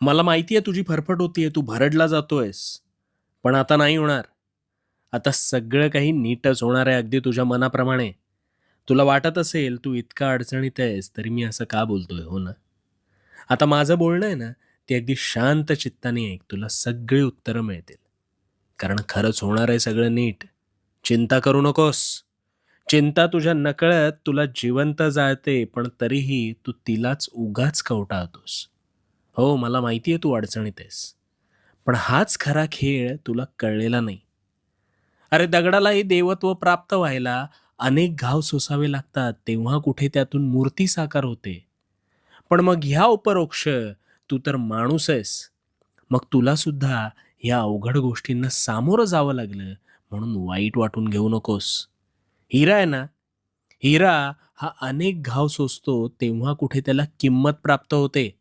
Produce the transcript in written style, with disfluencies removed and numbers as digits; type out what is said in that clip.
मला माहिती आहे तुझी फरफट होतीये, तू भरडला जातोयस. पण आता नाही होणार. आता सगळं काही नीटच होणार आहे अगदी तुझ्या मनाप्रमाणे. तुला वाटत असेल तू इतका अडचणीत आहेस, तरी मी असं का बोलतोय, हो ना? आता माझं बोलणं आहे ना, ते अगदी शांत चित्ताने ऐक. तुला सगळी उत्तरं मिळतील. कारण खरंच होणार आहे सगळं नीट. चिंता करू नकोस. चिंता तुझ्या नकळत तुला जिवंत जाळते, पण तरीही तू तिलाच उगाच कवटाळतोस. हो, मला माहिती आहे तू अडचणीत आहेस. पण हाच खरा खेळ तुला कळलेला नाही. अरे दगडालाही देवत्व प्राप्त व्हायला अनेक घाव सोसावे लागतात, तेव्हा कुठे त्यातून मूर्ती साकार होते. पण मग ह्या उपरोक्ष तू तर माणूस आहेस. मग तुला सुद्धा या अवघड गोष्टींना सामोरं जावं लागलं म्हणून वाईट वाटून घेऊ नकोस. हिरा आहे ना, हिरा हा अनेक घाव सोसतो तेव्हा कुठे त्याला किंमत प्राप्त होते.